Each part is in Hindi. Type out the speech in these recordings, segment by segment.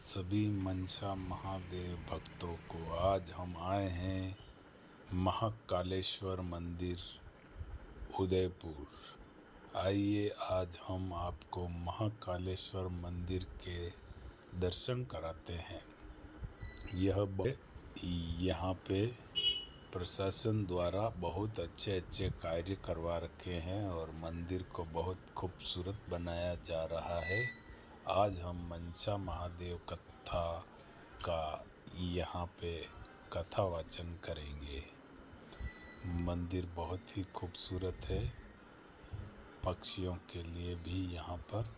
सभी मनसा महादेव भक्तों को आज हम आए हैं महाकालेश्वर मंदिर उदयपुर। आइए आज हम आपको महाकालेश्वर मंदिर के दर्शन कराते हैं। यहाँ पे प्रशासन द्वारा बहुत अच्छे कार्य करवा रखे हैं और मंदिर को बहुत खूबसूरत बनाया जा रहा है। आज हम मनसा महादेव कथा का यहाँ पे कथा वाचन करेंगे। मंदिर बहुत ही खूबसूरत है। पक्षियों के लिए भी यहाँ पर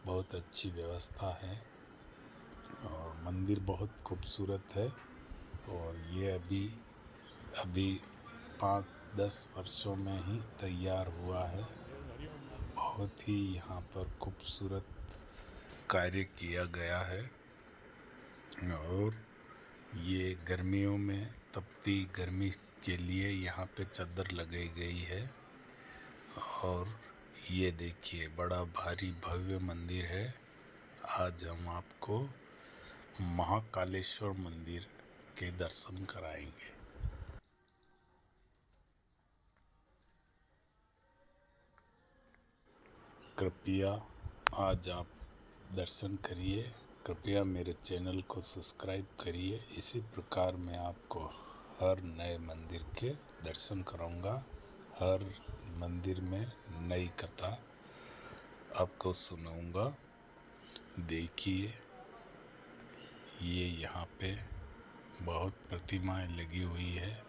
बहुत अच्छी व्यवस्था है और मंदिर बहुत खूबसूरत है। और ये अभी 5-10 वर्षों में ही तैयार हुआ है। बहुत ही यहाँ पर खूबसूरत कार्य किया गया है और ये गर्मियों में तपती गर्मी के लिए यहाँ पे चादर लगाई गई है। और ये देखिए बड़ा भारी भव्य मंदिर है। आज हम आपको महाकालेश्वर मंदिर के दर्शन कराएंगे। कृपया आज आप दर्शन करिए। कृपया मेरे चैनल को सब्सक्राइब करिए। इसी प्रकार मैं आपको हर नए मंदिर के दर्शन कराऊंगा। हर मंदिर में नई कथा आपको सुनाऊंगा। देखिए ये यहाँ पे बहुत प्रतिमाएं लगी हुई है।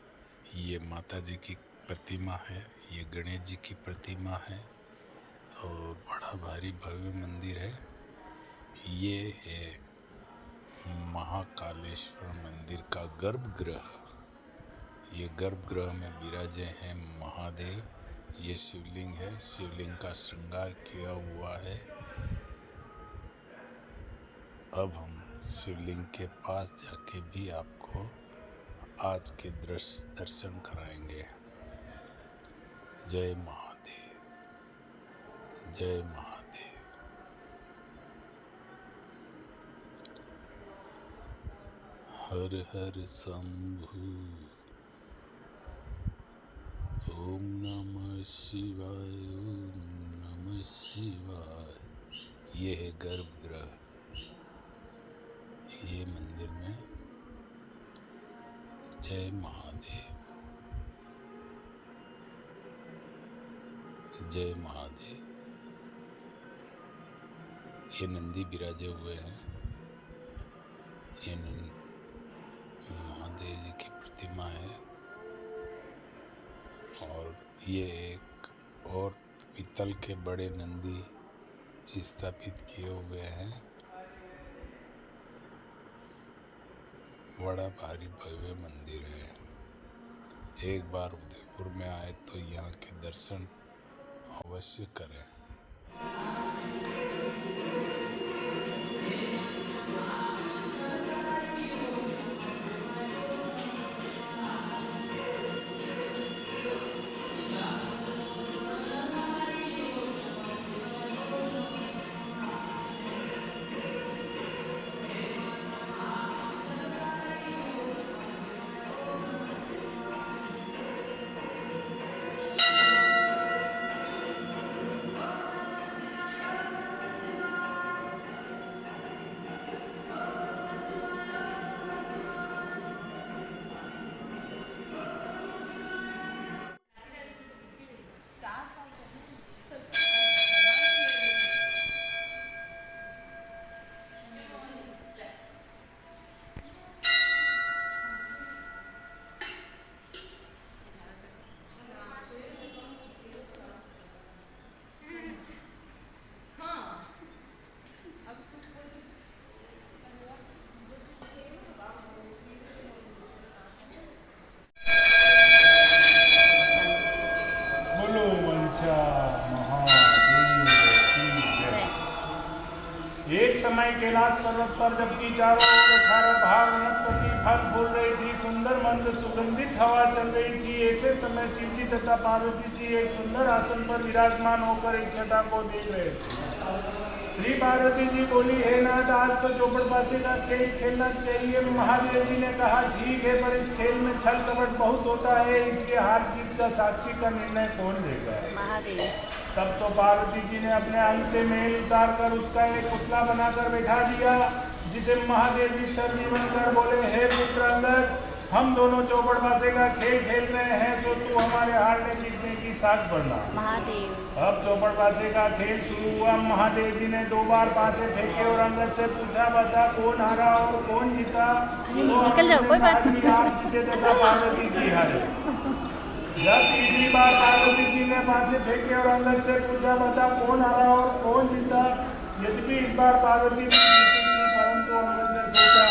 ये माता जी की प्रतिमा है, ये गणेश जी की प्रतिमा है और बड़ा भारी भव्य मंदिर है। ये है महाकालेश्वर मंदिर का गर्भगृह। ये गर्भगृह में विराजे हैं महादेव। ये शिवलिंग है, शिवलिंग का श्रृंगार किया हुआ है। अब हम शिवलिंग के पास जाके भी आपको आज के दर्शन कराएंगे। जय महादेव, जय महादेव। हर हर शंभु, ओम नमः शिवाय, ओम नमः शिवाय। ये है गर्भगृह। ये मंदिर में जय महादेव, जय महादेव। ये नंदी विराजे हुए हैं। ये महादेव जी की प्रतिमा है और ये एक और पीतल के बड़े नंदी स्थापित किए हुए हैं। बड़ा भारी भव्य मंदिर है। एक बार उदयपुर में आए तो यहाँ के दर्शन अवश्य करें। एक समय कैलाश पर्वत पर जबकि चारों ओर 18 भाग वनस्पति फल फूल रही थी, सुंदर मंद सुगंधित हवा चल रही थी। ऐसे समय शिव जी तथा पार्वती जी एक सुंदर आसन पर विराजमान होकर एक छटा को देख रहे थे। श्री पार्वती जी बोली, हे नाथ, आज तो चौपड़बाजी का खेल खेलना चाहिए। महादेव जी ने कहा, ठीक है, पर इस खेल में छल कपट बहुत होता है, इसके हार जीत का साक्षी का निर्णय कौन लेगा? महादेव। तब तो पार्वती जी ने अपने अंग से मेल उतार कर उसका एक पुतला बनाकर बैठा दिया, जिसे महादेव जी संजीवन कर बोले, हे पुत्र अंगद, हम दोनों चौपड़बाजी का खेल खेल रहे हैं, सो तू हमारे हारने जीतने की साथ बढ़ना। महादेव। अब चौपड़बाजी का खेल शुरू हुआ। महादेव जी ने 2 बार पासे फेंके और अंगद से पूछा, बता कौन हारा और कौन जीता? निकल जाओ, कोई बात नहीं। आप जीते तथा पार्वती जी हारे। जब तीसरी बार पार्वती जी ने पासे फेंके और अंगद से पूछा, बता कौन हारा और कौन जीता? यद्यपि इस बार पार्वती जी जीती थी, परंतु अंगद ने सोचा,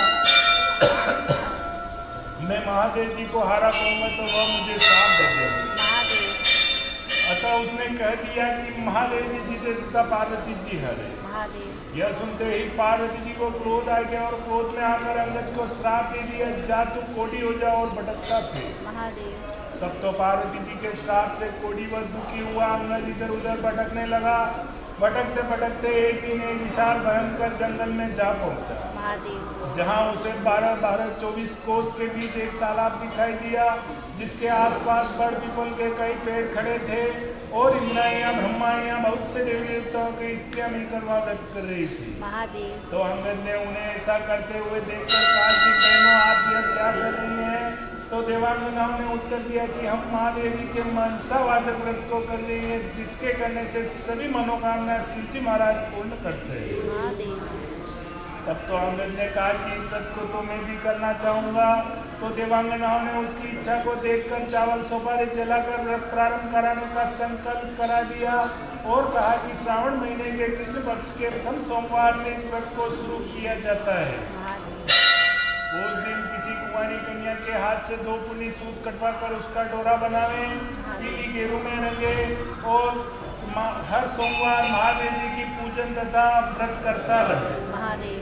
मैं महादेव जी को हारा कहूँगा तो वह मुझे श्राप दे देंगे। अतः उसने कह दिया कि महादेव जी जीते तथा पार्वती जी हारे। महादेव। यह सुनते ही पार्वती जी को क्रोध आ गया और क्रोध में आकर अंगद को श्राप दे दिया, जा तू कोढ़ी हो जा और भटकता फिर। महादेव। तब तो पार्वती जी के श्राप से कोढ़ी व दुखी हुआ अंगद इधर उधर भटकने लगा। भटकते भटकते एक दिन एक विशाल भयंकर जंगल में जा पहुंचा, महादेव। जहां उसे 12-24 कोस के बीच एक तालाब दिखाई दिया, जिसके आसपास बड़ पीपल के कई पेड़ खड़े थे और इंद्राणियां ब्रह्माणियां बहुत से देवी देवताओं की स्त्रियां मिलकर वहां व्यक्त कर रही थी। महादेव। तो अंगद ने उन्हें ऐसा करते हुए देखकर कहा कि बहनों, आप यह क्या कर रही हैं? तो देवांगनाओं ने उत्तर दिया कि हम महादेव जी के मनसावाचक व्रत को कर रही हैं, जिसके करने से सभी मनोकामना शिव जी महाराज पूर्ण करते हैं। महादेव। तब तो अंगद ने कहा कि इस व्रत को तो मैं भी करना चाहूँगा। तो देवांगनाओं ने उसकी इच्छा को देखकर चावल सुपारी जलाकर व्रत प्रारंभ कराने का संकल्प करा दिया और कहा कि श्रावण महीने के कृष्ण पक्ष के प्रथम सोमवार से इस व्रत को शुरू किया जाता है। उस दिन किसी कुंवारी कन्या के हाथ से 2 पुनी सूत कटवा कर उसका डोरा बनावे, पीली गेरू में रंगे और हर सोमवार महादेव जी की पूजन तथा व्रत करता रहे। महादेव।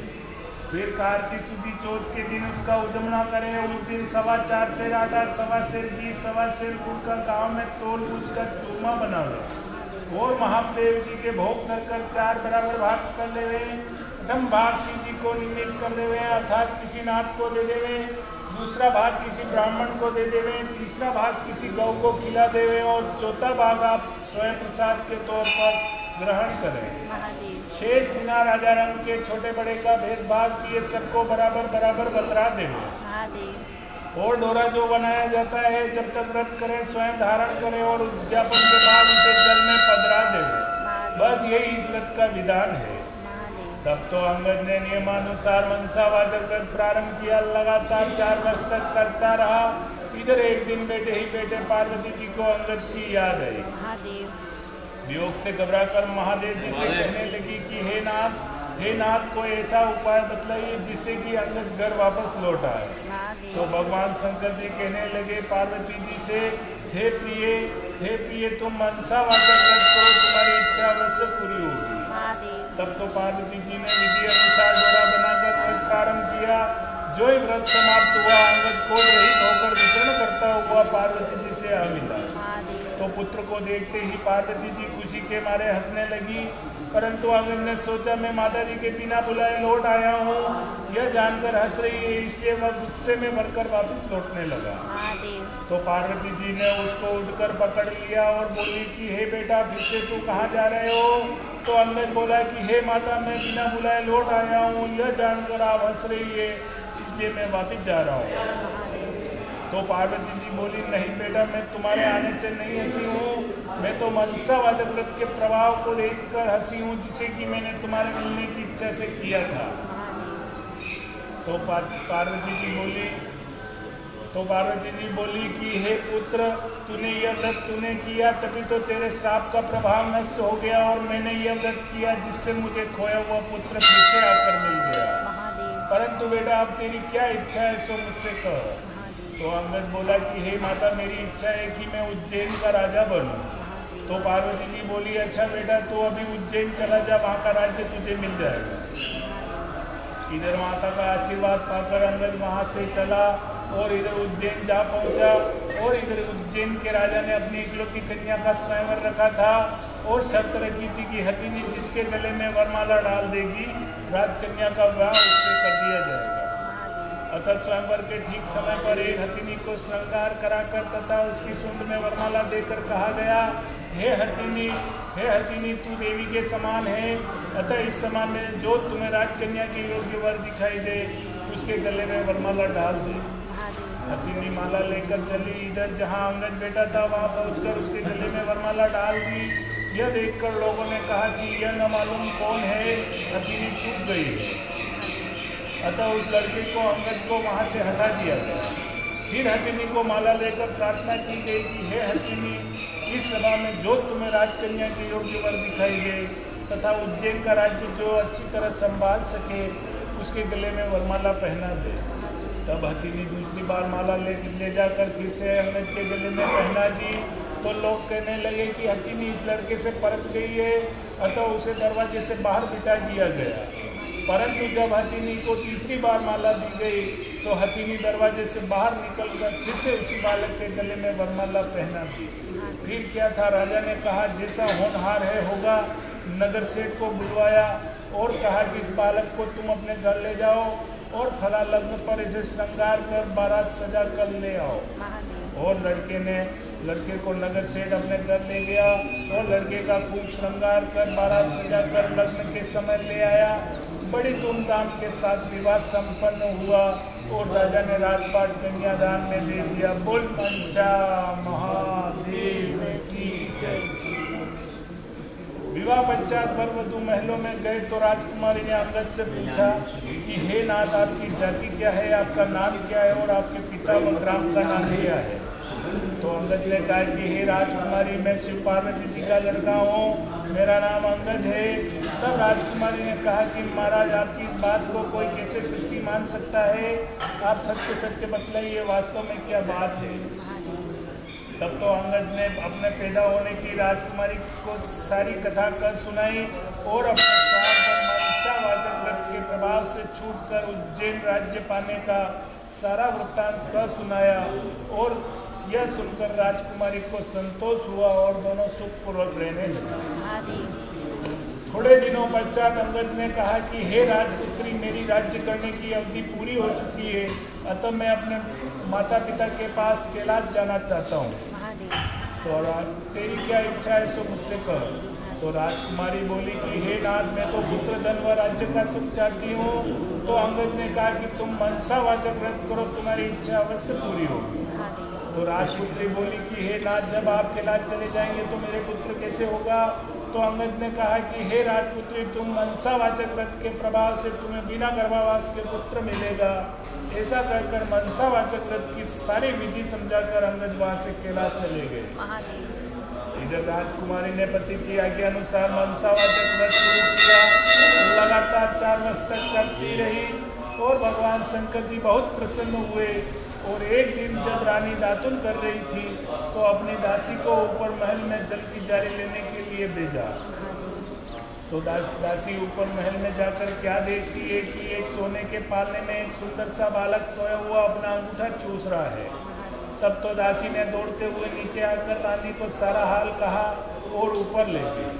फिर कार्तिक शुक्ल चौथ के दिन उसका उजमना करें। उस दिन 4.25 सेर आटा, 1.25 सेर घी, 1.25 सेर गुड़ का गाँव में तोल बूझ कर चूरमा बनावे और महादेव जी के भोग कर 4 बराबर भाग कर लेवे। प्रथम भाग शिव जी को निमित्त कर देवे, अर्थात किसी नाथ को दे देवे, दूसरा भाग किसी ब्राह्मण को दे देवे, तीसरा भाग किसी गौ को खिला देवे और चौथा भाग आप स्वयं प्रसाद के तौर पर ग्रहण करें। महादेव। शेष बिना राजा रंग के छोटे बड़े का भेदभाव किए सबको बराबर बराबर बतरा देवे। महादेव। और डोरा जो बनाया जाता है, जब तक व्रत करें स्वयं धारण करें और उद्यापन के बाद उसे जल में पधरा देवे। बस यही इस व्रत का विधान है। तब तो अंगद ने नियमानुसार मनसावाचक व्रत प्रारंभ किया। लगातार 4 वर्ष तक करता रहा। इधर एक दिन बैठे ही बैठे पार्वती जी को अंगद की याद आई। वियोग से घबराकर महादेव जी से कहने लगी कि हे नाथ कोई ऐसा उपाय बतलाइए जिससे कि अंगद घर वापस लौट आए। तो भगवान शंकर जी कहने लगे पार्वती जी से, हे प्रिय तुम मनसावाचक व्रत करो, तुम्हारी इच्छा अवश्य पूरी होगी। तब तो पार्वती जी ने विधि अनुसार डोरा बनाकर व्रत प्रारंभ किया। जो ही व्रत समाप्त हुआ, अंगद क्रोध रहित होकर विचरण करता हुआ पार्वती जी से आ मिला। तो पुत्र को देखते ही पार्वती जी खुशी के मारे हंसने लगी, परंतु अंगद ने सोचा मैं माता जी के बिना बुलाए लौट आया हूँ, यह जानकर हंस रही है, इसलिए वह गुस्से में भरकर वापस लौटने लगा। तो पार्वती जी ने उसको उठकर पकड़ लिया और बोली कि हे बेटा, फिर से तू कहाँ जा रहे हो? तो अंगद बोला कि हे माता, मैं बिना बुलाए लौट आया हूँ, यह जानकर आप हंस रही है, इसलिए मैं वापस जा रहा हूँ। तो पार्वती जी बोली, नहीं बेटा, मैं तुम्हारे आने से नहीं हंसी हूँ, मैं तो मनसावाचक व्रत के प्रभाव को देखकर हंसी हूँ, जिसे कि मैंने तुम्हारे मिलने की इच्छा से किया था। तो पार्वती जी बोली कि हे पुत्र, तूने यह व्रत किया, तभी तो तेरे श्राप का प्रभाव नष्ट हो गया और मैंने यह व्रत किया जिससे मुझे खोया हुआ पुत्र फिर से आकर मिल गया। परंतु बेटा, अब तेरी क्या इच्छा है सो मुझसे कह। तो अंगद बोला कि हे माता, मेरी इच्छा है कि मैं उज्जैन का राजा बनूं। तो पार्वती जी बोली, अच्छा बेटा, तू अभी उज्जैन चला जा, वहाँ का राज्य तुझे मिल जाएगा। इधर माता का आशीर्वाद पाकर अंगद वहाँ से चला और इधर उज्जैन जा पहुँचा। और इधर उज्जैन के राजा ने अपनी इकलौती कन्या का स्वयंवर रखा था और शर्त रखी थी कि हथिनी जिसके गले में वरमाला डाल देगी राजकन्या का विवाह उससे कर दिया जाएगा। अतः स्वयंवर के ठीक समय पर एक हथिनी को श्रृंगार कराकर तथा उसकी सूंड में वरमाला देकर कहा गया, हे हथिनी तू देवी के समान है। अतः इस समय में जो तुम्हें राजकन्या की योग्य वर दिखाई दे उसके गले में वरमाला डाल दी। हथिनी माला लेकर चली, इधर जहाँ अंगज बैठा था वहाँ पहुँचकर उसके गले में वरमाला डाल दी। यह देखकर लोगों ने कहा कि यह न मालूम कौन है, हथिनी चुप गई है। अतः उस लड़के को अंगज को वहाँ से हटा दिया गया। फिर हथिनी को माला लेकर प्रार्थना की गई कि हे हथिनी, इस सभा में जो तुम्हें राजकन्या के योग्य वर दिखाई दे तथा उज्जैन का राज्य जो अच्छी तरह संभाल सके उसके गले में वरमाला पहना दे। तब हथिनी दूसरी बार माला ले जाकर फिर से अंगज के गले में पहना दी। तो लोग कहने लगे कि हथिनी इस लड़के से परच गई है, अतः उसे दरवाजे से बाहर बिठा दिया गया। परंतु जब हथिनी को तीसरी बार माला दी गई तो हथिनी दरवाजे से बाहर निकलकर फिर से उसी बालक के गले में वरमाला पहना दी। फिर क्या था, राजा ने कहा जैसा होनहार है होगा। नगर सेठ को बुलवाया और कहा कि इस बालक को तुम अपने घर ले जाओ और फला लग्न पर इसे श्रृंगार कर बारात सजा कर ले आओ। और लड़के को नगर सेठ अपने घर ले गया और लड़के का खूब श्रृंगार कर बारात सजा कर लग्न के समय ले आया। बड़ी धूमधाम के साथ विवाह संपन्न हुआ और राजा ने राजपाट कन्यादान में दे दिया। बोल मंचा महादेव की जय। विवाह पश्चात वर वधू महलों में गए तो राजकुमारी ने अंगद से पूछा कि हे नाथ, आपकी जाति क्या है, आपका नाम क्या है और आपके पिता व ग्राम का नाम क्या है। तो अंगद ने कहा कि हे राजकुमारी, मैं शिव पार्वती जी का लड़का हूँ, मेरा नाम अंगद है। तब राजकुमारी ने कहा कि महाराज, आपकी इस बात को कोई कैसे सच्ची मान सकता है, आप सत्य सत्य बतलाइए, वास्तव में क्या बात है। तब तो अंगद ने अपने पैदा होने की राजकुमारी को सारी कथा कर सुनाई और अपने श्राप और मनसावाचक व्रत के प्रभाव से छूटकर उज्जैन राज्य पाने का सारा वृत्तांत कर सुनाया। और यह सुनकर राजकुमारी को संतोष हुआ और दोनों सुखपूर्वक रहने लगे। थोड़े दिनों पश्चात अंगद ने कहा कि हे राजपुत्री, मेरी राज्य करने की अवधि पूरी हो चुकी है, अतः मैं अपने माता पिता के पास कैलाश जाना चाहता हूँ। तो तेरी क्या इच्छा है सो मुझसे कह। तो राजकुमारी बोली कि हे नाथ, मैं तो पुत्र धन व राज्य का सुख चाहती हूँ। तो अंगद ने कहा कि तुम मनसावाचक व्रत करो, तुम्हारी इच्छा अवश्य पूरी होगी। तो राजपुत्री बोली कि हे नाथ, जब आप कैलाश चले जाएंगे तो मेरे पुत्र कैसे होगा। तो अंगद ने कहा कि हे राजपुत्री, तुम मनसावाचक व्रत के प्रभाव से तुम्हें बिना गर्भावास के पुत्र मिलेगा। ऐसा कहकर मनसावाचक व्रत की सारी विधि समझाकर अंगद वहाँ से कैलाश चले गए। इधर राजकुमारी ने पति की आज्ञा अनुसार मनसावाचक व्रत शुरू किया। लगातार 4 वर्ष तक करती रही और भगवान शंकर जी बहुत प्रसन्न हुए। और एक दिन जब रानी दातुन कर रही थी तो अपनी दासी को ऊपर महल में जल की जारी लेने के लिए भेजा। तो दासी ऊपर महल में जाकर क्या देखती है कि एक सोने के पालने में एक सुंदर सा बालक सोया हुआ अपना अंगूठा चूस रहा है। तब तो दासी ने दौड़ते हुए नीचे आकर रानी को सारा हाल कहा और ऊपर ले गई।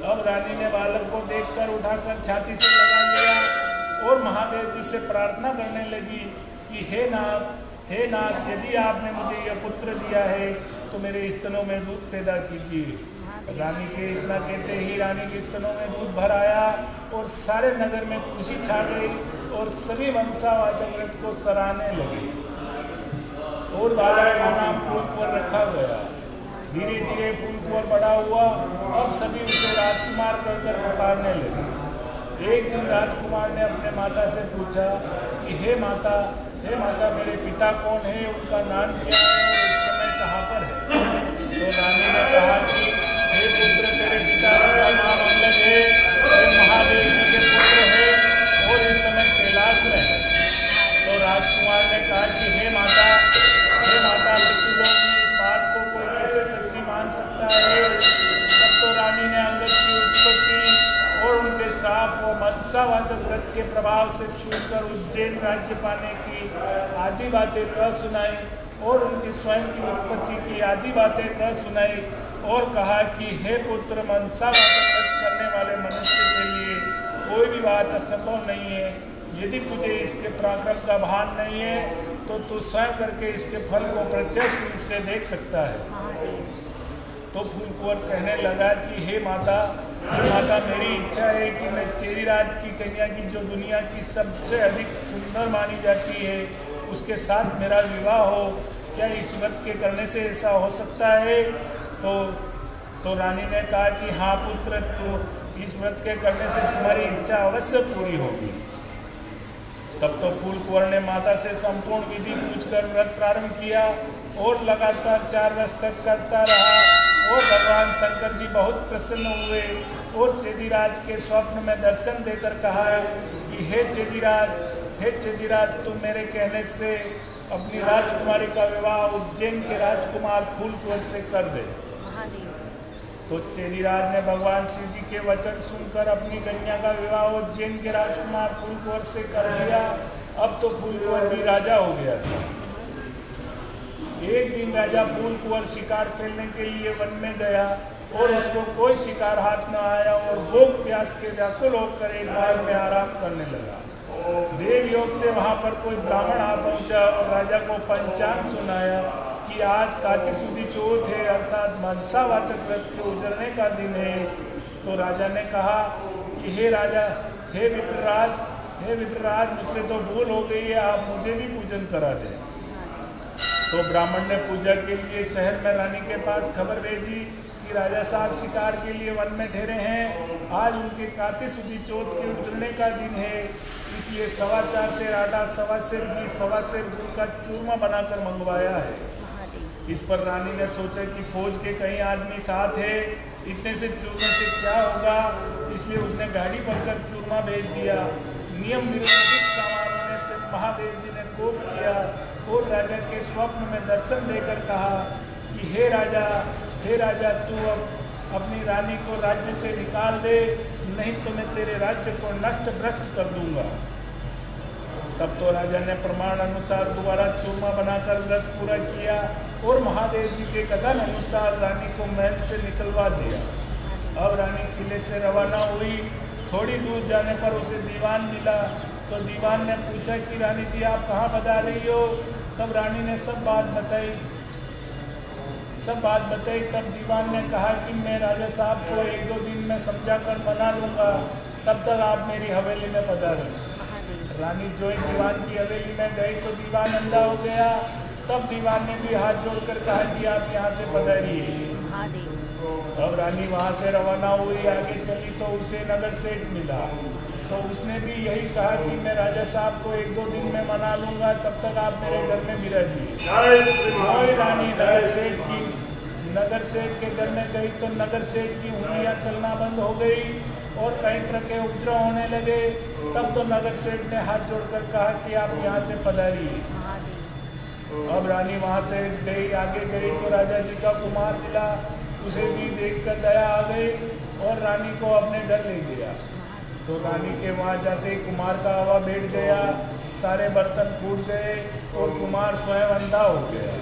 अब रानी ने बालक को देखकर उठाकर छाती से लगा लिया और महादेव जी से प्रार्थना करने लगी कि हे नाथ, यदि आपने मुझे यह पुत्र दिया है तो मेरे स्तनों में दूध पैदा कीजिए। रानी के इतना कहते ही रानी के स्तनों में दूध भर आया और सारे नगर में खुशी छा गई और सभी मनसावाचक व्रत को सराहने लगे। और बालक का नाम फूलकुंवर रखा गया। धीरे धीरे फूलकुंवर बड़ा हुआ। अब सभी उसे राजकुमार कर पुकारने लगे। एक दिन राजकुमार ने अपने माता से पूछा कि हे माता, मेरे पिता कौन है, उनका नाम क्या है और इस समय कहाँ पर है। तो रानी ने कहा कि हे पुत्र, तेरे पिता का नाम अंगद है, वे महादेव जी के पुत्र है और इस समय कैलाश में है। तो राजकुमार ने कहा कि हे माता, मृत्यु लोक में इस बात को कोई कैसे सच्ची मान सकता है। तब तो रानी ने अंगद की उत्पत्ति और उनके श्राप व मनसावाचक व्रत के प्रभाव से छूटकर उज्जैन राज्य पाने की आदि बातें कह सुनाई और उनकी स्वयं की उत्पत्ति की आदि बातें कह सुनाई और कहा कि हे पुत्र, मनसावाचक व्रत करने वाले मनुष्य के लिए कोई भी बात असंभव नहीं है। यदि तुझे इसके पराक्रम का भान नहीं है तो तू स्वयं करके इसके फल को प्रत्यक्ष रूप से देख सकता है। तो फूल कुंवर कहने लगा कि हे माता, मेरी इच्छा है कि मैं चेदीराज की कन्या की जो दुनिया की सबसे अधिक सुंदर मानी जाती है उसके साथ मेरा विवाह हो। क्या इस व्रत के करने से ऐसा हो सकता है? तो रानी ने कहा कि हाँ पुत्र, तो इस व्रत के करने से तुम्हारी इच्छा अवश्य पूरी होगी। तब तो फूल कुंवर ने माता से संपूर्ण विधि पूछकर व्रत प्रारंभ किया और लगातार 4 वर्ष तक करता रहा। और भगवान शंकर जी बहुत प्रसन्न हुए और चेदीराज के स्वप्न में दर्शन देकर कहा कि हे चेदीराज, तुम मेरे कहने से अपनी राजकुमारी का विवाह उज्जैन के राजकुमार फूल कुंवर से कर दे। तो चेदीराज ने भगवान शिव जी के वचन सुनकर अपनी कन्या का विवाह उज्जैन के राजकुमार फूल कुंवर से कर दिया। अब तो फूल कुंवर भी राजा हो गया था। एक दिन राजा फूल कुंवर शिकार खेलने के लिए वन में गया और उसको कोई शिकार हाथ न आया और भूख प्यास के व्याकुल होकर एक बाग में आराम करने लगा। देव योग से वहाँ पर कोई ब्राह्मण आ पहुँचा और राजा को पंचांग सुनाया कि आज कार्तिक शुद्धि चौथ है, अर्थात मनसावाचक व्रत के उजड़ने का दिन है। तो राजा ने कहा कि हे विप्रराज, मुझसे तो भूल हो गई है, आप मुझे भी पूजन करा दें। तो ब्राह्मण ने पूजा के लिए शहर में रानी के पास खबर भेजी कि राजा साहब शिकार के लिए वन में ठहरे हैं। आज उनके कार्तिक शुद्धि चौथ के उजड़ने का दिन है, इसलिए 4.25 सेर आटा, 1.25 सेर घी, 1.25 सेर गुड़ का चूरमा बनाकर मंगवाया है। इस पर रानी ने सोचा कि फौज के कई आदमी साथ है, इतने से चूरमे से क्या होगा, इसलिए उसने गाड़ी भरकर चूरमा भेज दिया। नियम विरोधी समारोह से महादेव जी ने कोप किया और राजा के स्वप्न में दर्शन देकर कहा कि हे राजा, तू अब अपनी रानी को राज्य से निकाल दे, नहीं तो मैं तेरे राज्य को नष्ट भ्रष्ट कर दूंगा। तब तो राजा ने प्रमाण अनुसार दोबारा चूरमा बनाकर व्रत पूरा किया और महादेव जी के कथन अनुसार रानी को महल से निकलवा दिया। अब रानी किले से रवाना हुई। थोड़ी दूर जाने पर उसे दीवान मिला। तो दीवान ने पूछा कि रानी जी, आप कहाँ बता रही हो? तब रानी ने सब बात बताई। तब दीवान ने कहा कि मैं राजा साहब को 1-2 दिन में समझा कर मना लूँगा, तब तक आप मेरी हवेली में पधारें। रानी जो दीवान की हवेली में गई तो दीवान अंधा हो गया। तब दीवान ने भी हाथ जोड़कर कहा कि आप यहाँ से पधारिए। अब रानी वहाँ से रवाना हुई, आगे चली तो उसे नगर सेठ मिला। तो उसने भी यही कहा कि मैं राजा साहब को 1-2 दिन में मना लूँगा, तब तक आप मेरे घर में विराजिए। रानी नगर सेठ के घर में गई तो नगर सेठ की उंगलियाँ चलना बंद हो गई और कई तरह के उपद्रव होने लगे। तब तो नगर सेठ ने हाथ जोड़कर कहा कि आप यहाँ से पधारिए। अब रानी वहाँ से गई, आगे गई तो राजा जी का कुमार मिला। उसे भी देखकर दया आ गई और रानी को अपने घर ले गया। तो रानी के वहाँ जाते कुमार का हवा बैठ गया, सारे बर्तन फूट गए और कुमार स्वयं अंधा हो गया।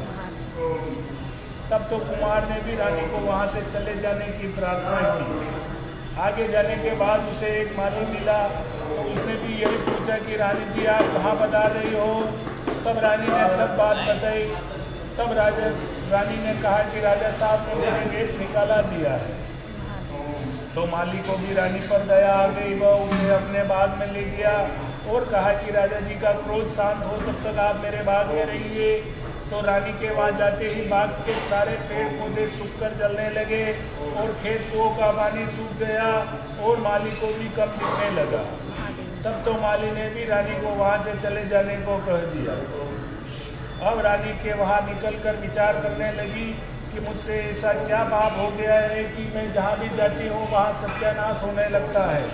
तब तो कुमार ने भी रानी को वहाँ से चले जाने की प्रार्थना की। आगे जाने के बाद उसे एक माली मिला। तो उसने भी यही पूछा कि रानी जी, आप कहाँ बता रही हो? तब रानी ने सब बात बताई। तब रानी ने कहा कि राजा साहब ने मुझे गैस निकाला दिया है। तो माली को भी रानी पर दया आ गई। वह उसे अपने बाग में ले गया और कहा कि राजा जी का क्रोध शांत हो, तब तक आप मेरे बाग में रहिए। तो रानी के वहाँ जाते ही बाग के सारे पेड़ पौधे सूखकर जलने लगे और खेत कुओं का पानी सूख गया और माली को भी कम दिखने लगा। तब तो माली ने भी रानी को वहाँ से चले जाने को कह दिया। अब रानी के वहाँ निकलकर विचार करने लगी कि मुझसे ऐसा क्या पाप हो गया है कि मैं जहाँ भी जाती हूँ वहाँ सत्यानाश होने लगता है।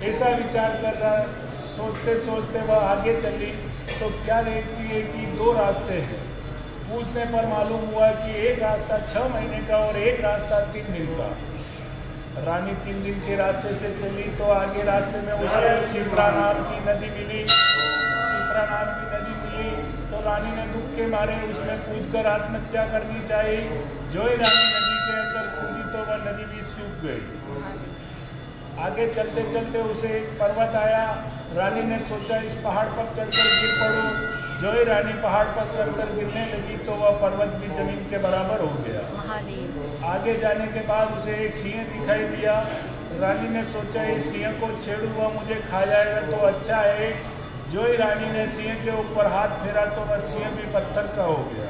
ऐसा विचार कर रहा सोचते सोचते वह आगे चली तो क्या देखती है कि 2 रास्ते हैं। पूछने पर मालूम हुआ कि एक रास्ता 6 महीने का और एक रास्ता 3 दिन का। रानी 3 दिन के रास्ते से चली तो आगे रास्ते में उसे शिप्रा नाम की नदी मिली। शिप्रा तारा नाम की नदी मिली तो रानी ने दुख के मारे उसमें कूदकर आत्महत्या करनी चाहिए। जो ही रानी नदी के अंदर कूदी तो वह नदी भी सूख गई। आगे चलते चलते उसे एक पर्वत आया। रानी ने सोचा इस पहाड़ पर चढ़कर गिर पड़ूं। जो ही रानी पहाड़ पर चढ़कर गिरने लगी तो वह पर्वत भी जमीन के बराबर हो गया। महादेव। आगे जाने के बाद उसे एक सिंह दिखाई दिया। रानी ने सोचा इस सिंह को छेड़ूंगा मुझे खा जाएगा तो अच्छा है। जो ही रानी ने सिंह के ऊपर हाथ फेरा तो वह सिंह भी पत्थर का हो गया।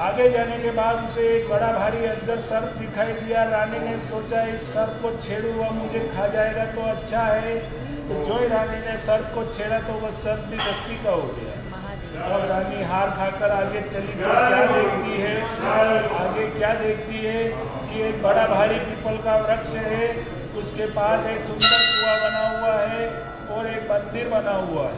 आगे जाने के बाद उसे एक बड़ा भारी अजगर सर्प दिखाई दिया। रानी ने सोचा इस सर्प को छेड़ूंगा मुझे खा जाएगा तो अच्छा है। तो जो ही रानी ने सर्प को छेड़ा तो वह सर्प भी रस्सी का हो गया। महादेव। और रानी हार खाकर आगे चली तो क्या देखती है, आगे क्या देखती है कि एक बड़ा भारी पीपल का वृक्ष है। उसके पास एक सुंदर कुआं बना हुआ है और एक मंदिर बना हुआ है।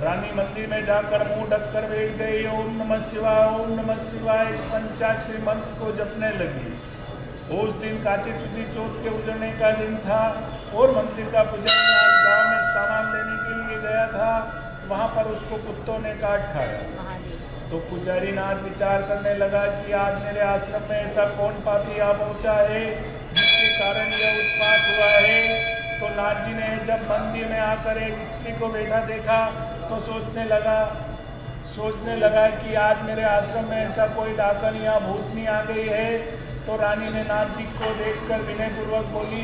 रानी मंदिर में जाकर मुंह ढककर बैठ गई। ओम नमः शिवाय, ओम नमः शिवाय इस पंचाक्षरी मंत्र को जपने लगी। उस दिन कार्तिक शुक्ल चौथ के उजड़ने का दिन था और मंदिर का पुजारी आज गाँव में सामान लेने के लिए गया था। वहाँ पर उसको कुत्तों ने काट खाया। महादेव। तो पुजारी नाथ विचार करने लगा कि आज मेरे आश्रम में ऐसा कौन पापी आ पहुँचा है जिसके कारण यह उत्पात हुआ है। तो नाथ जी ने जब मंदिर में आकर एक स्त्री को बैठा देखा तो सोचने लगा कि आज मेरे आश्रम में ऐसा कोई डाकन या भूतनी आ गई है। तो रानी ने नाथ जी को देखकर विनयपूर्वक बोली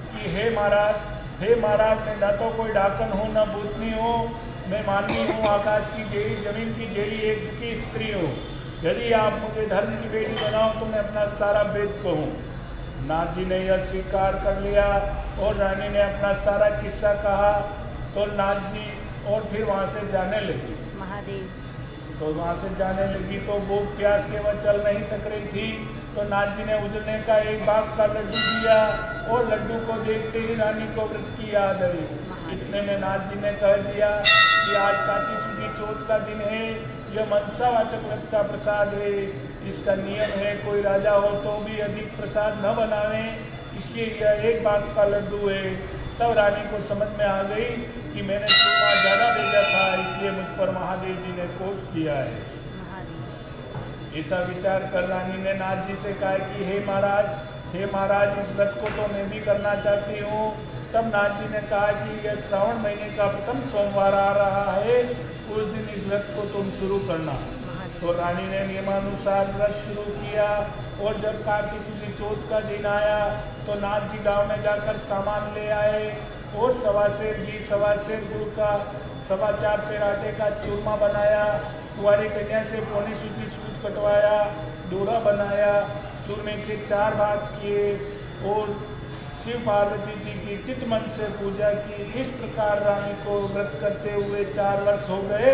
कि हे महाराज मैं न तो कोई डाकन हूँ न भूतनी हूँ। मैं मानवी हूँ, आकाश की देवी जमीन की जेली एक की स्त्री हूँ। यदि आप मुझे धर्म की बेटी बनाओ तो मैं अपना सारा वेद कहूँ। नाथ जी ने यह स्वीकार कर लिया और रानी ने अपना सारा किस्सा कहा। तो नाथ जी और फिर वहाँ से जाने लगी। महादेव। तो वहाँ से जाने लगी तो भूख प्यास के वह चल नहीं सक रही थी। तो नाथ जी ने उजड़ने का एक बाग का लड्डू दिया और लड्डू को देखते ही रानी को व्रत की याद आई। इतने में नाथ जी ने कह दिया कि आज कार्तिक शुक्ल चौथ का दिन है, यह मनसावाचक व्रत का प्रसाद है। इसका नियम है कोई राजा हो तो भी अधिक प्रसाद न बनावे, इसलिए यह एक बाग का लड्डू है। तब रानी को समझ में आ गई कि मैंने चूरमा ज़्यादा भेजा था, इसलिए मुझ पर महादेव जी ने कोप किया है। महादेव। ऐसा विचार कर रानी ने नाथ जी से कहा कि हे महाराज इस व्रत को तो मैं भी करना चाहती हूँ। तब नाथ जी ने कहा कि यह श्रावण महीने का प्रथम सोमवार आ रहा है, उस दिन इस व्रत को तुम शुरू करना। तो रानी ने नियमानुसार व्रत शुरू किया और जब कार्तिक शुक्ल चौथ का दिन आया तो नाथ जी गाँव में जाकर सामान ले आए और 1.25 सेर घी, 1.25 सेर गुड़ का, 4.25 सेर आटे का चूरमा बनाया। कुंवारी कन्या से पौनी सूती सूत कटवाया, डोरा बनाया, चूरमे के 4 भाग किए और शिव पार्वती जी की चित्त मन से पूजा की। इस प्रकार रानी को व्रत करते हुए 4 वर्ष हो गए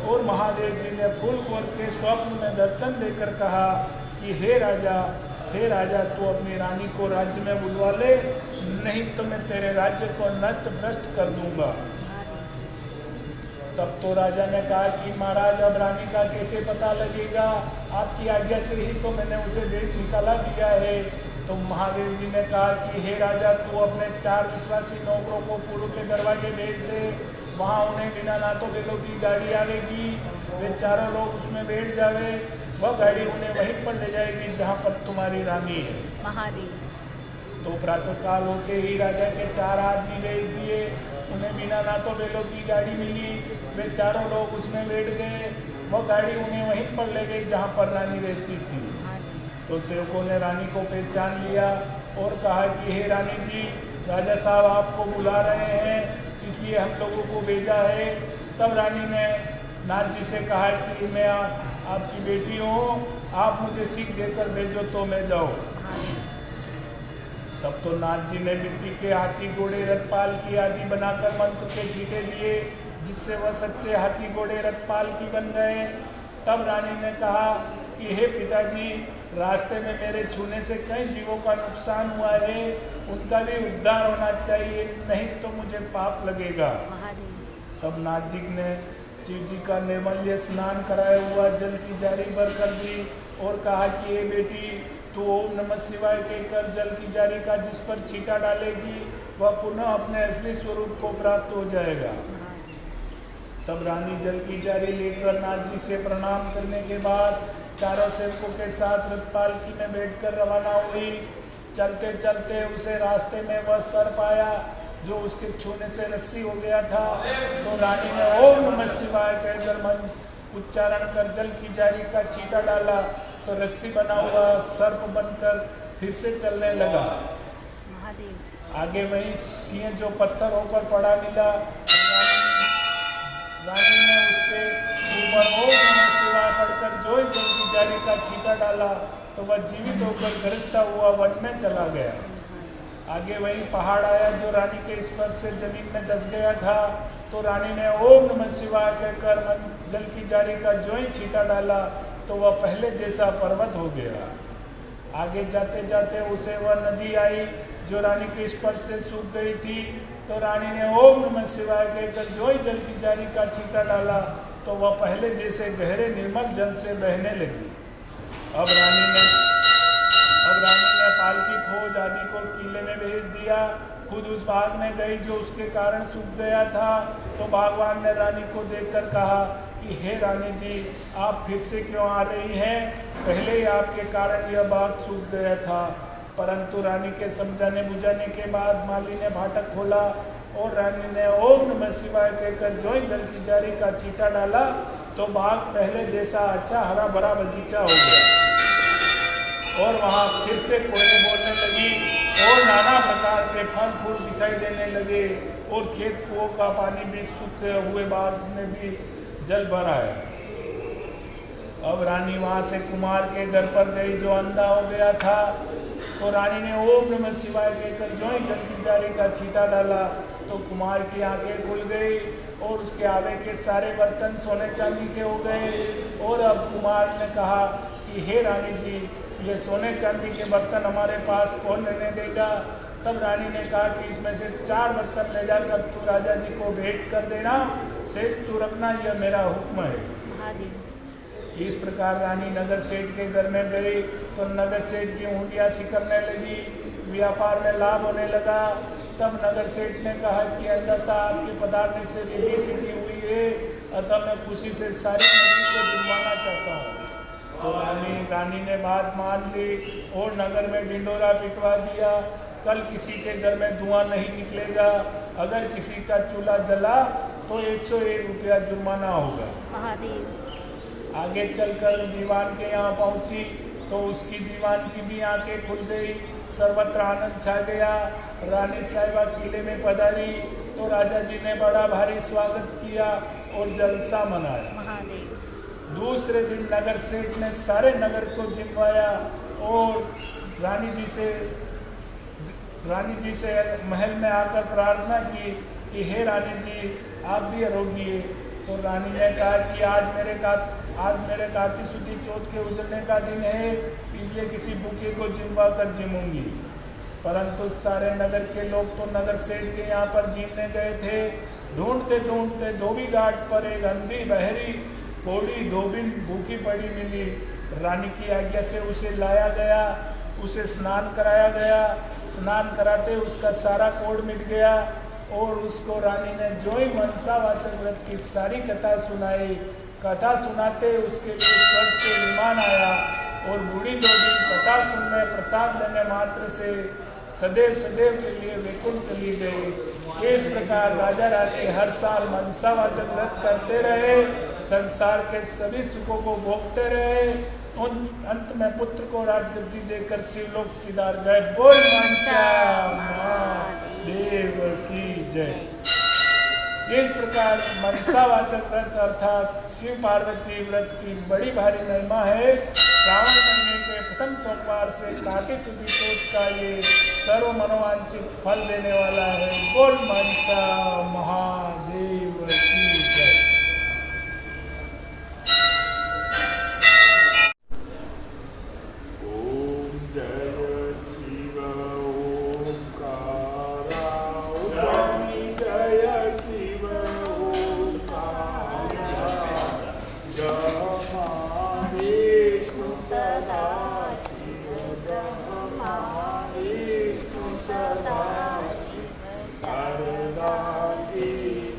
और महादेव जी ने फूल खोल के स्वप्न में दर्शन देकर कहा कि हे राजा तू अपनी रानी को राज्य में बुलवा ले, नहीं तो मैं तेरे राज्य को नष्ट भ्रष्ट कर दूंगा। तब तो राजा ने कहा कि महाराज अब रानी का कैसे पता लगेगा, आपकी आज्ञा से ही तो मैंने उसे देश निकाला दिया है। तो महादेव जी ने कहा कि हे राजा तू अपने 4 विश्वासी नौकरों को पूर्व के दरवाजे भेज दे, वहाँ उन्हें बिना नातों बेलों की गाड़ी आएगी, वे चारों लोग उसमें बैठ जावे, वह गाड़ी उन्हें वहीं पर ले जाएगी जहाँ पर तुम्हारी रानी है। महादेव। तो प्रातःकाल होते ही राजा के 4 आदमी भेज दिए, उन्हें बिना नातों बेलों की गाड़ी मिली, वे चारों लोग उसमें बैठ गए, वह गाड़ी उन्हें वहीं पर ले गई जहाँ पर रानी रहती थी। तो सेवकों ने रानी को पहचान लिया और कहा कि हे रानी जी, राजा साहब आपको बुला रहे हैं, इसलिए हम लोगों को भेजा है। तब रानी ने नाथ जी से कहा कि मैं आपकी बेटी हूँ, आप मुझे सीख देकर भेजो तो मैं जाऊँ। तब तो नाथ जी ने मिट्टी के हाथी घोड़े रथपाल की आदि बनाकर मंत्र के छींटे दिए, जिससे वह सच्चे हाथी घोड़े रथपाल की बन गए। तब रानी ने कहा कि हे पिताजी, रास्ते में मेरे छूने से कई जीवों का नुकसान हुआ है, उनका भी उद्धार होना चाहिए, नहीं तो मुझे पाप लगेगा। तब नाथ जी ने शिव जी का निर्मल्य स्नान कराया हुआ जल की जारी भर कर दी और कहा कि ये बेटी तू ओम नमः शिवाय कहकर जल की जारी का जिस पर छींटा डालेगी वह पुनः अपने असली स्वरूप को प्राप्त हो जाएगा। तब रानी जल की जारी लेकर नाथ जी से प्रणाम करने के बाद चारों सेवकों के साथ रथ पालकी में बैठकर रवाना हुई। चलते चलते उसे रास्ते में वह सर्प आया जो उसके छूने से रस्सी हो गया था। तो रानी ने ओम नमः शिवाय कहकर मन उच्चारण कर जल की जारी का छींटा डाला तो रस्सी बना हुआ सर्प बनकर फिर से चलने लगा। महादेव आगे वही सिंह जो पत्थर होकर पड़ा मिला। रानी ने उसके ऊपर ओम नमः शिवाय पढ़कर जो ही जल की जारी का छींटा डाला तो वह जीवित होकर गरजता हुआ वन में चला गया। आगे वही पहाड़ आया जो रानी के स्पर्श से जमीन में धंस गया था। तो रानी ने ओम नमः शिवाय कहकर जल की जारी का जो ही छींटा डाला तो वह पहले जैसा पर्वत हो गया। आगे जाते जाते उसे वह नदी आई जो रानी के स्पर्श से सूख गई थी। तो रानी ने ओम नमः शिवाय कहकर जो ही जल की जारी का छींटा डाला तो वह पहले जैसे गहरे निर्मल जल से बहने लगी। अब रानी ने पालकी फौज आदि को किले में भेज दिया। खुद उस बाग में गई जो उसके कारण सूख गया था। तो बागवान ने रानी को देखकर कहा कि हे रानी जी, आप फिर से क्यों आ रही हैं? पहले ही आपके कारण यह बाग सूख गया था। परंतु रानी के समझाने बुझाने के बाद माली ने फाटक खोला और रानी ने ओम नमः शिवाय कहकर जो ही जल की जारी का छींटा डाला तो बाग पहले जैसा अच्छा हरा भरा बगीचा हो गया। और वहाँ फिर से कोयलें बोलने लगी और नाना प्रकार के फल फूल दिखाई देने लगे और खेत कुओं का पानी भी सूखे हुए बाग में भी जल भरा है। अब रानी वहाँ से कुमार के घर पर गई जो अंधा हो गया था। तो रानी ने ओम नमः शिवाय कहकर जो ही जल की जारी का छींटा डाला तो कुमार की आंखें खुल गई और उसके आगे के सारे बर्तन सोने चांदी के हो गए। और अब कुमार ने कहा कि हे रानी जी, ये सोने चांदी के बर्तन हमारे पास कौन रहने देगा? तब रानी ने कहा कि इसमें से 4 बर्तन ले जाकर तू राजा जी को भेंट कर देना, शेष तू रखना, यह मेरा हुक्म है। इस प्रकार रानी नगर सेठ के घर में गई तो नगर सेठ की ऊँटियाँ सिकरने लगी, व्यापार में लाभ होने लगा। तब नगर सेठ ने कहा कि अंधता आपके पदार्थ से रिद्धि सिद्धि हुई है, अतः मैं खुशी से सारी नगरी को जुड़वाना चाहता हूँ। तो रानी ने बात मान ली और नगर में ढिंडोरा पिटवा दिया। कल किसी के घर में धुआं नहीं निकलेगा। अगर किसी का चूल्हा जला तो 101 रुपया जुर्माना होगा। आगे चलकर दीवान के यहाँ पहुँची तो उसकी दीवान की भी आंखें खुल गई, सर्वत्र आनंद छा गया। रानी साहिबा किले में पधारी तो राजा जी ने बड़ा भारी स्वागत किया और जलसा मनाया। दूसरे दिन नगर सेठ ने सारे नगर को जितवाया और रानी जी से महल में आकर प्रार्थना की कि हे रानी जी, आप भी आरोग्य। तो रानी ने कहा कि आज मेरे कार्तिक शुद्धि चौथ के उजलने का दिन है, इसलिए किसी भूखे को जिमवा कर जिमूंगी। परंतु सारे नगर के लोग तो नगर सेठ के यहाँ पर जीमने गए थे। ढूंढते ढूंढते धोबी घाट पर एक अंधी बहरी कोड़ी धोबिन भूखी पड़ी मिली। रानी की आज्ञा से उसे लाया गया, उसे स्नान कराया गया। स्नान कराते उसका सारा कोढ़ मिट गया और उसको रानी ने जो ही मनसावाचक व्रत की सारी कथा सुनाई। कथा सुनाते उसके लिए स्वर्ग से विमान आया और बूढ़ी धोबिन कथा सुनने प्रसाद लेने मात्र से सदैव के लिए वैकुंठ चली गई। इस प्रकार राजा रानी हर साल मनसावाचक व्रत करते रहे, संसार के सभी सुखों को भोगते रहे। उन अंत में पुत्र को राजगद्दी देकर शिवलोक सिधार गए। बोल मंचा महादेव की जय। इस प्रकार मनसावाचक व्रत अर्थात शिव पार्वती व्रत की बड़ी भारी महिमा है। श्रावण महीने के प्रथम सोमवार से कार्तिक शुद्धि चौथ का ये सर्व मनोवांछित फल देने वाला है। बोल मंचा महादेव की जय। सदा शिव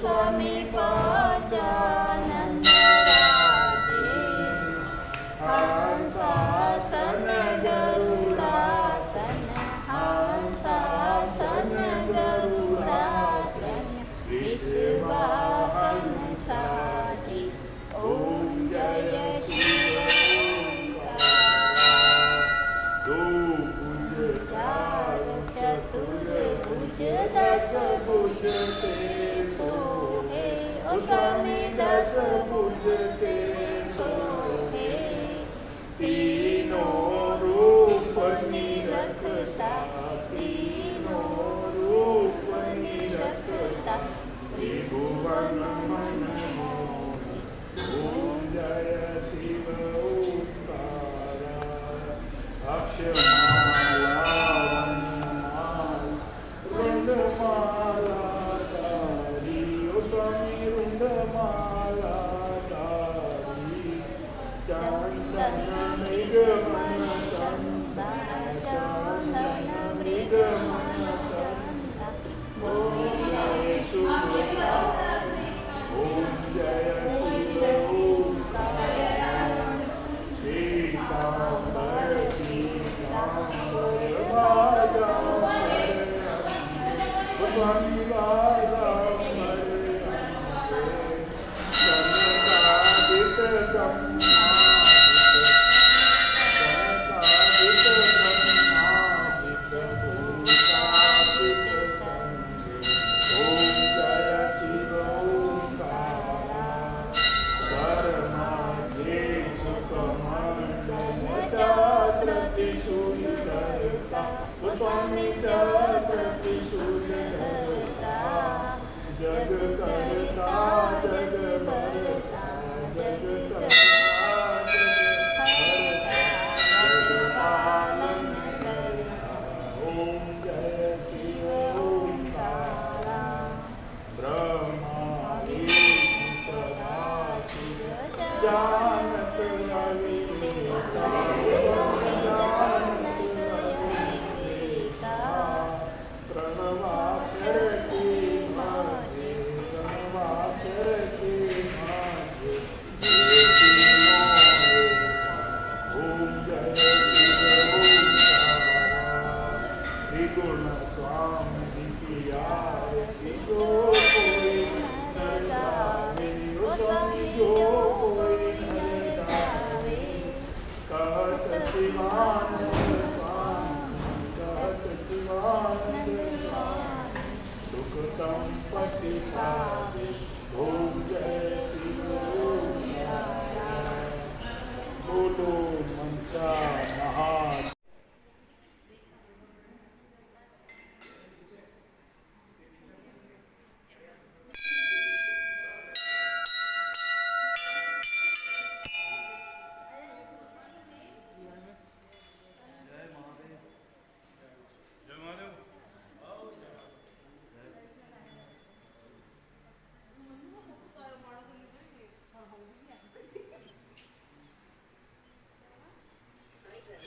स्वामी गजानन राजे हंसासन गरुडासन हंसासन गरुडासन विश्वासन साजी ओम जय शिव दो भुज चार चतुर्भुज दस भुज ते सोहे ओ स्वामी दस भुज ते सोहे तीनों रूप निरखता तीनों रूप निरखता त्रिभुवन मन मोहि ओम जय शिव ओंकारा अक्षमाला रुंडमाला धारी ओ स्वामी रुंडमाला धारी चंदन मृगमन चंदा चंदन मृगमन चंदा ओम जय शुभ ओम जय शिव ओंकारा श्रीकांबर पीतांबर भागांबर स्वामी भागांबर कनकादित कनकादित ब्रह्मादित भूतादित संगे ओम जय शिव ओंकारा कर्माध्ये सुखमंडल चक्र त्रिशूलधरता स्वामी चक्र त्रिशूलधरता जग करता जग भरता जग करता जग पालन करता ओम जय शिव ओंकारा ब्रह्मा विष्णु सदा शिव जानत अविवेका जानत अविवेका प्रणवाक्षर के मागे प्रणवाक्षर के मागे ये तीनों एका ओम जय शिव ओंकारा त्रिगुण स्वामी की आरती जो कोई नर गावे ओ स्वामी जो कोई नर गावे कहत शिवानंद स्वामी कहत शिवानंद स्वामी सुख संपत्ति पावे ओम जय शिव ओंकारा बोलो मनसा महा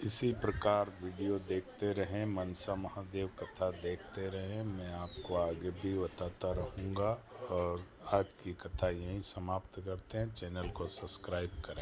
इसी प्रकार वीडियो देखते रहें, मनसा महादेव कथा देखते रहें। मैं आपको आगे भी बताता रहूँगा। और आज की कथा यहीं समाप्त करते हैं। चैनल को सब्सक्राइब करें।